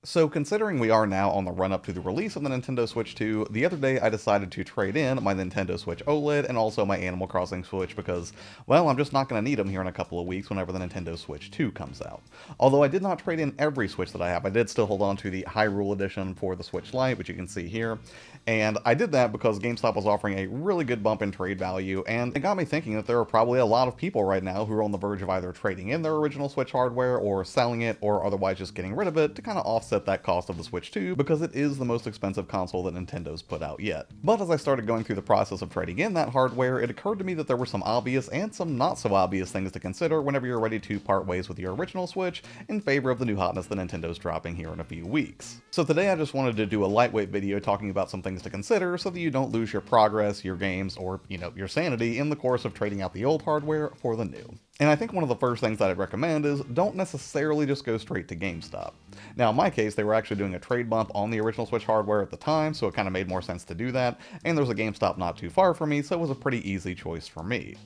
So considering we are now on the run up to the release of the Nintendo Switch 2, the other day I decided to trade in my Nintendo Switch OLED and also my Animal Crossing Switch because, well, I'm just not going to need them here in a couple of weeks whenever the Nintendo Switch 2 comes out. Although I did not trade in every Switch that I have, I did still hold on to the Hyrule Edition for the Switch Lite, which you can see here. And I did that because GameStop was offering a really good bump in trade value, and it got me thinking that there are probably a lot of people right now who are on the verge of either trading in their original Switch hardware or selling it or otherwise just getting rid of it to kind of offset that cost of the Switch 2 because it is the most expensive console that Nintendo's put out yet. But as I started going through the process of trading in that hardware, it occurred to me that there were some obvious and some not so obvious things to consider whenever you're ready to part ways with your original Switch in favor of the new hotness that Nintendo's dropping here in a few weeks. So today I just wanted to do a lightweight video talking about some things to consider so that you don't lose your progress, your games, or, your sanity in the course of trading out the old hardware for the new. And I think one of the first things that I'd recommend is don't necessarily just go straight to GameStop. Now, in my case, they were actually doing a trade bump on the original Switch hardware at the time, so it kind of made more sense to do that, and there's a GameStop not too far from me, so it was a pretty easy choice for me.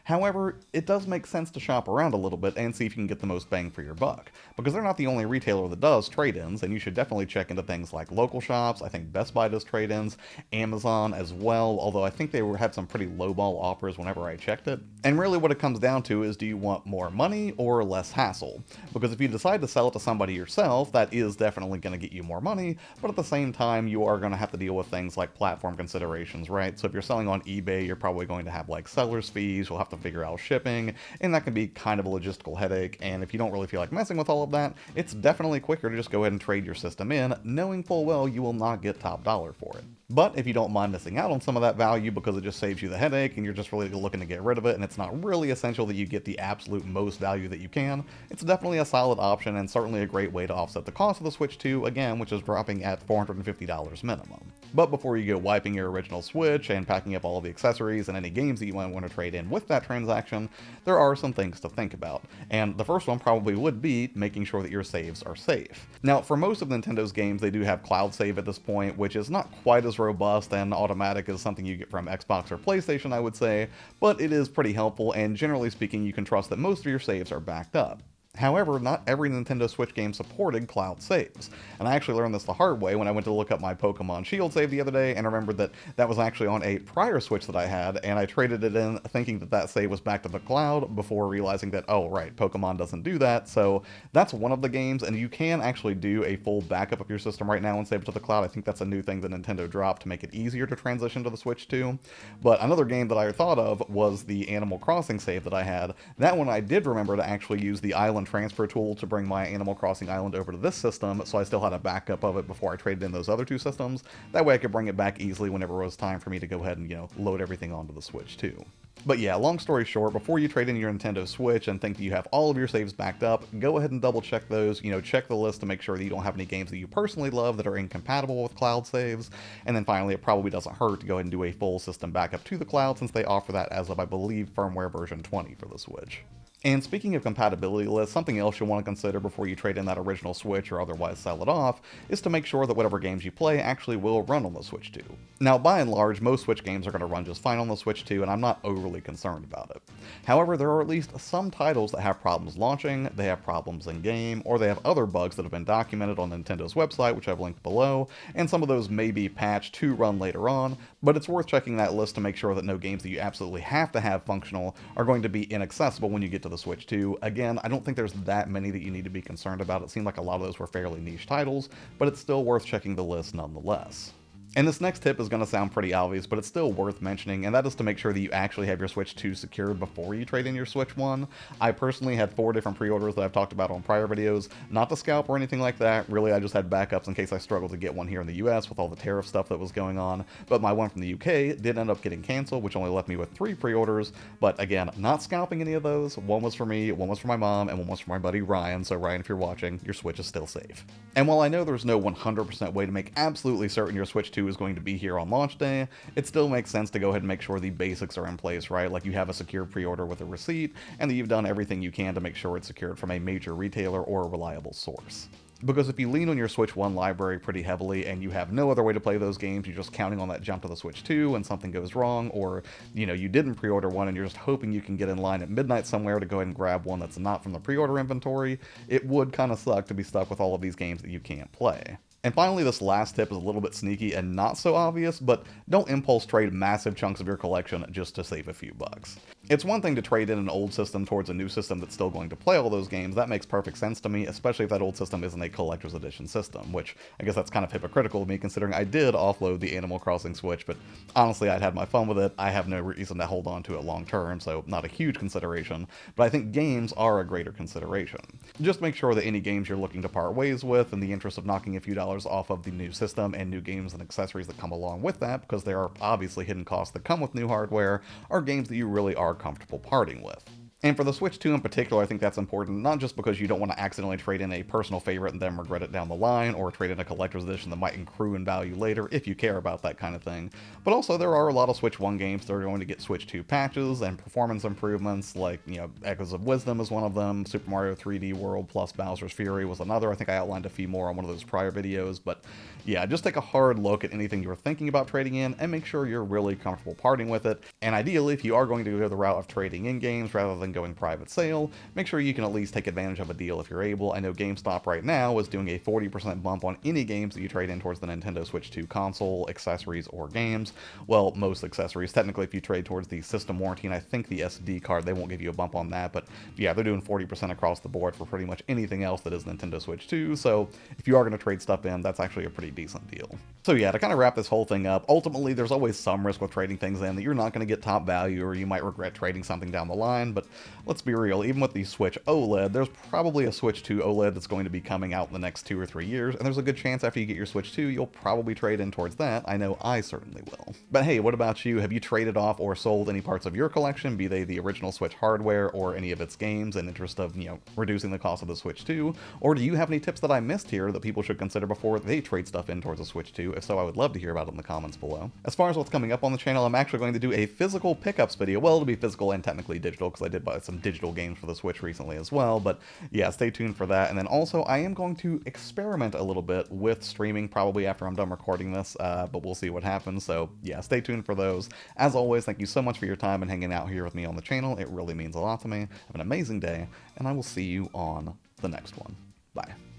However, it does make sense to shop around a little bit and see if you can get the most bang for your buck, because they're not the only retailer that does trade-ins, and you should definitely check into things like local shops. I think Best Buy does trade-ins, Amazon as well, although I think they had some pretty lowball offers whenever I checked it. And really what it comes down to is, do you want more money or less hassle? Because if you decide to sell it to somebody yourself, that is definitely going to get you more money, but at the same time you are going to have to deal with things like platform considerations, right? So if you're selling on eBay, you're probably going to have like seller's fees, you'll have to figure out shipping, and that can be kind of a logistical headache, and if you don't really feel like messing with all of that, it's definitely quicker to just go ahead and trade your system in, knowing full well you will not get top dollar for it. But if you don't mind missing out on some of that value because it just saves you the headache and you're just really looking to get rid of it and it's not really essential that you get the absolute most value that you can, it's definitely a solid option and certainly a great way to offset the cost of the Switch 2, again, which is dropping at $450 minimum. But before you go wiping your original Switch and packing up all of the accessories and any games that you might want to trade in with that transaction, there are some things to think about. And the first one probably would be making sure that your saves are safe. Now, for most of Nintendo's games, they do have cloud save at this point, which is not quite as robust and automatic as something you get from Xbox or PlayStation, I would say, but it is pretty helpful, and generally speaking, you can trust that most of your saves are backed up. However, not every Nintendo Switch game supported cloud saves, and I actually learned this the hard way when I went to look up my Pokemon Shield save the other day and remembered that that was actually on a prior Switch that I had, and I traded it in thinking that that save was back to the cloud before realizing that, oh right, Pokemon doesn't do that. So that's one of the games, and you can actually do a full backup of your system right now and save it to the cloud. I think that's a new thing that Nintendo dropped to make it easier to transition to the Switch 2. But another game that I thought of was the Animal Crossing save that I had. That one I did remember to actually use the island transfer tool to bring my Animal Crossing island over to this system, so I still had a backup of it before I traded in those other two systems. That way I could bring it back easily whenever it was time for me to go ahead and, load everything onto the Switch too. But yeah, long story short, before you trade in your Nintendo Switch and think that you have all of your saves backed up, go ahead and double check those, check the list to make sure that you don't have any games that you personally love that are incompatible with cloud saves. And then finally, it probably doesn't hurt to go ahead and do a full system backup to the cloud, since they offer that as of, I believe, firmware version 20 for the Switch. And speaking of compatibility lists, something else you'll want to consider before you trade in that original Switch or otherwise sell it off is to make sure that whatever games you play actually will run on the Switch 2. Now, by and large, most Switch games are going to run just fine on the Switch 2, and I'm not overly concerned about it. However, there are at least some titles that have problems launching, they have problems in-game, or they have other bugs that have been documented on Nintendo's website, which I've linked below, and some of those may be patched to run later on, but it's worth checking that list to make sure that no games that you absolutely have to have functional are going to be inaccessible when you get to the Switch 2. Again, I don't think there's that many that you need to be concerned about. It seemed like a lot of those were fairly niche titles, but it's still worth checking the list nonetheless. And this next tip is going to sound pretty obvious, but it's still worth mentioning, and that is to make sure that you actually have your Switch 2 secured before you trade in your Switch 1. I personally had 4 different pre-orders that I've talked about on prior videos, not to scalp or anything like that. Really, I just had backups in case I struggled to get one here in the US with all the tariff stuff that was going on. But my one from the UK did end up getting canceled, which only left me with 3 pre-orders. But again, not scalping any of those. One was for me, one was for my mom, and one was for my buddy Ryan. So Ryan, if you're watching, your Switch is still safe. And while I know there's no 100% way to make absolutely certain your Switch 2 is going to be here on launch day, it still makes sense to go ahead and make sure the basics are in place, right? Like you have a secure pre-order with a receipt, and that you've done everything you can to make sure it's secured from a major retailer or a reliable source. Because if you lean on your Switch 1 library pretty heavily and you have no other way to play those games, you're just counting on that jump to the Switch 2 and something goes wrong, or, you didn't pre-order one and you're just hoping you can get in line at midnight somewhere to go ahead and grab one that's not from the pre-order inventory, it would kind of suck to be stuck with all of these games that you can't play. And finally, this last tip is a little bit sneaky and not so obvious, but don't impulse trade massive chunks of your collection just to save a few bucks. It's one thing to trade in an old system towards a new system that's still going to play all those games. That makes perfect sense to me, especially if that old system isn't a collector's edition system, which I guess that's kind of hypocritical of me considering I did offload the Animal Crossing Switch, but honestly, I'd had my fun with it. I have no reason to hold on to it long term, so not a huge consideration, but I think games are a greater consideration. Just make sure that any games you're looking to part ways with, in the interest of knocking a few dollars off of the new system and new games and accessories that come along with that, because there are obviously hidden costs that come with new hardware, are games that you really are comfortable parting with. And for the Switch 2 in particular, I think that's important, not just because you don't want to accidentally trade in a personal favorite and then regret it down the line, or trade in a collector's edition that might accrue in value later if you care about that kind of thing, but also there are a lot of Switch 1 games that are going to get Switch 2 patches and performance improvements, like, Echoes of Wisdom is one of them, Super Mario 3D World plus Bowser's Fury was another. I think I outlined a few more on one of those prior videos, but yeah, just take a hard look at anything you're thinking about trading in and make sure you're really comfortable parting with it. And ideally, if you are going to go the route of trading in games rather than going private sale, make sure you can at least take advantage of a deal if you're able. I know GameStop right now is doing a 40% bump on any games that you trade in towards the Nintendo Switch 2 console, accessories, or games. Well, most accessories. Technically, if you trade towards the system warranty, and I think the SD card, they won't give you a bump on that, but yeah, they're doing 40% across the board for pretty much anything else that is Nintendo Switch 2, so if you are going to trade stuff in, that's actually a pretty decent deal. So yeah, to kind of wrap this whole thing up, ultimately there's always some risk with trading things in that you're not going to get top value, or you might regret trading something down the line, but let's be real, even with the Switch OLED, there's probably a Switch 2 OLED that's going to be coming out in the next 2 or 3 years, and there's a good chance after you get your Switch 2, you'll probably trade in towards that. I know I certainly will. But hey, what about you? Have you traded off or sold any parts of your collection, be they the original Switch hardware or any of its games, in interest of, reducing the cost of the Switch 2? Or do you have any tips that I missed here that people should consider before they trade stuff in towards a Switch 2? If so, I would love to hear about it in the comments below. As far as what's coming up on the channel, I'm actually going to do a physical pickups video. Well, it'll be physical and technically digital, because I did buy some digital games for the Switch recently as well, but yeah, stay tuned for that. And then also, I am going to experiment a little bit with streaming, probably after I'm done recording this, but we'll see what happens. So yeah, stay tuned for those. As always, thank you so much for your time and hanging out here with me on the channel. It really means a lot to me. Have an amazing day, and I will see you on the next one. Bye.